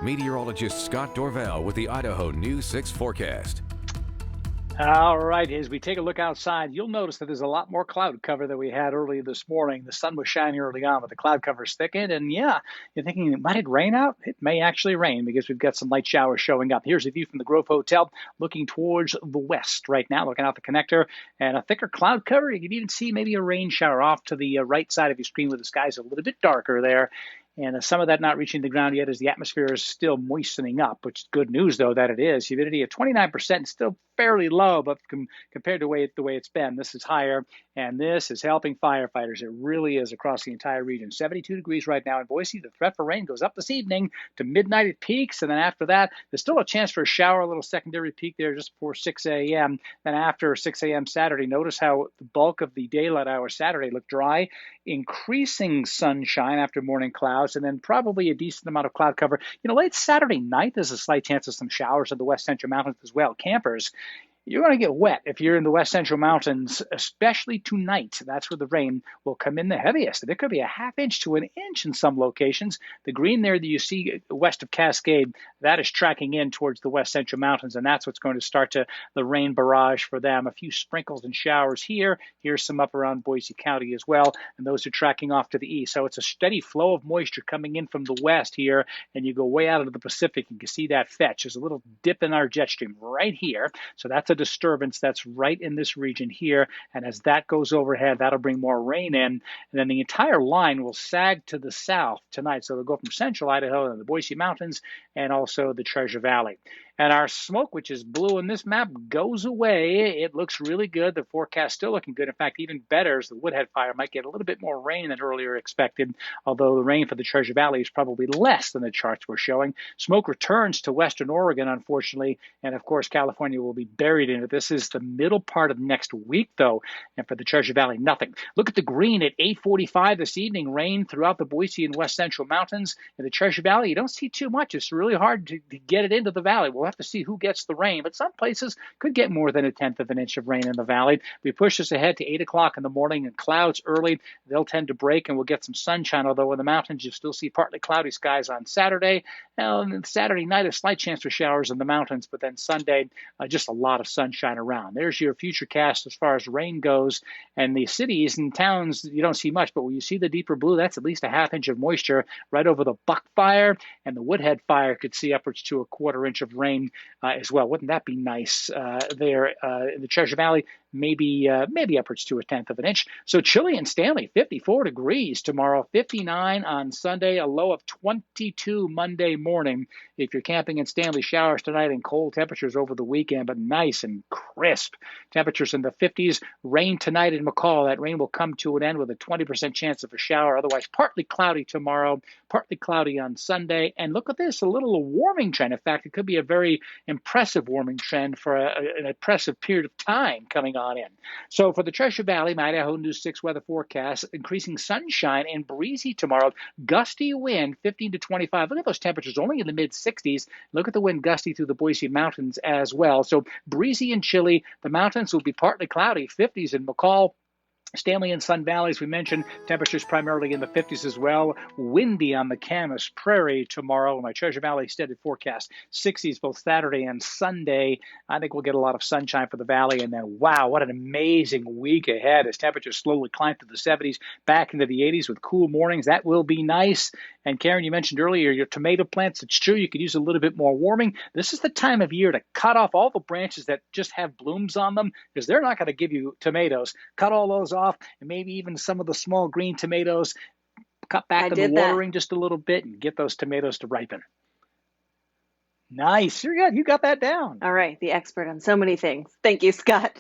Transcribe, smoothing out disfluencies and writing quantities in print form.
Meteorologist Scott Dorval with the Idaho News 6 forecast. All right, as we take a look outside, you'll notice that there's a lot more cloud cover than we had early this morning. The sun was shining early on, but the cloud cover's thickened. And yeah, you're thinking, might it rain out? It may actually rain because we've got some light showers showing up. Here's a view from the Grove Hotel looking towards the west right now, looking out the connector, and a thicker cloud cover. You can even see maybe a rain shower off to the right side of your screen where the sky's a little bit darker there. And some of that not reaching the ground yet as the atmosphere is still moistening up, which is good news, though, that it is. Humidity at 29%, still fairly low, but compared to the way it's been, this is higher, and this is helping firefighters. It really is across the entire region. 72 degrees right now in Boise. The threat for rain goes up this evening to midnight at peaks, and then after that, there's still a chance for a shower, a little secondary peak there just before 6 a.m. Then after 6 a.m. Saturday, notice how the bulk of the daylight hours Saturday look dry, increasing sunshine after morning clouds, and then probably a decent amount of cloud cover. Late Saturday night, there's a slight chance of some showers in the west central mountains as well. Campers, you're going to get wet if you're in the west central mountains, especially tonight. That's where the rain will come in the heaviest. There could be a half inch to an inch in some locations. The green there that you see west of Cascade, that is tracking in towards the west central mountains, and that's what's going to start the rain barrage for them. A few sprinkles and showers here. Here's some up around Boise County as well, and those are tracking off to the east. So it's a steady flow of moisture coming in from the west here, and you go way out into the Pacific, and you can see that fetch. There's a little dip in our jet stream right here. So that's a disturbance that's right in this region here. And as that goes overhead, that'll bring more rain in. And then the entire line will sag to the south tonight. So they'll go from central Idaho and the Boise Mountains and also the Treasure Valley. And our smoke, which is blue in this map, goes away. It looks really good. The forecast still looking good. In fact, even better as the Woodhead fire might get a little bit more rain than earlier expected, although the rain for the Treasure Valley is probably less than the charts were showing. Smoke returns to western Oregon, unfortunately, and of course, California will be buried in it. This is the middle part of next week, though, and for the Treasure Valley, nothing. Look at the green at 8:45 this evening. Rain throughout the Boise and west central mountains. In the Treasure Valley, you don't see too much. It's really hard to get it into the valley. We'll have to see who gets the rain, but some places could get more than a tenth of an inch of rain in the valley. We push this ahead to 8 o'clock in the morning, and clouds early. They'll tend to break, and we'll get some sunshine, although in the mountains, you'll still see partly cloudy skies on Saturday. And Saturday night, a slight chance for showers in the mountains, but then Sunday, just a lot of sunshine around. There's your future cast as far as rain goes. And the cities and towns, you don't see much, but when you see the deeper blue, that's at least a half inch of moisture right over the Buck fire, and the Woodhead fire could see upwards to a quarter inch of rain as well. Wouldn't that be nice there in the Treasure Valley? Maybe upwards to a tenth of an inch. So chilly in Stanley, 54 degrees tomorrow, 59 on Sunday, a low of 22 Monday morning. If you're camping in Stanley, showers tonight and cold temperatures over the weekend, but nice and crisp. Temperatures in the 50s. Rain tonight in McCall. That rain will come to an end with a 20% chance of a shower. Otherwise, partly cloudy tomorrow, partly cloudy on Sunday. And look at this, a little warming trend. In fact, it could be a very impressive warming trend for an impressive period of time coming on in. So for the Treasure Valley, my Idaho News 6 weather forecast, increasing sunshine and breezy tomorrow. Gusty wind, 15 to 25. Look at those temperatures, only in the mid-60s. Look at the wind gusty through the Boise Mountains as well. So breezy and chilly. The mountains will be partly cloudy, 50s in McCall. Stanley and Sun Valley, as we mentioned, temperatures primarily in the 50s as well. Windy on the Camas Prairie tomorrow. My Treasure Valley extended forecast, 60s both Saturday and Sunday. I think we'll get a lot of sunshine for the valley. And then, wow, what an amazing week ahead as temperatures slowly climb to the 70s, back into the 80s with cool mornings. That will be nice. And Karen, you mentioned earlier your tomato plants. It's true, you could use a little bit more warming. This is the time of year to cut off all the branches that just have blooms on them, because they're not going to give you tomatoes. Cut all those off, and maybe even some of the small green tomatoes. Cut back on the watering just a little bit and get those tomatoes to ripen. Nice. You're good. You got that down. All right. The expert on so many things. Thank you, Scott.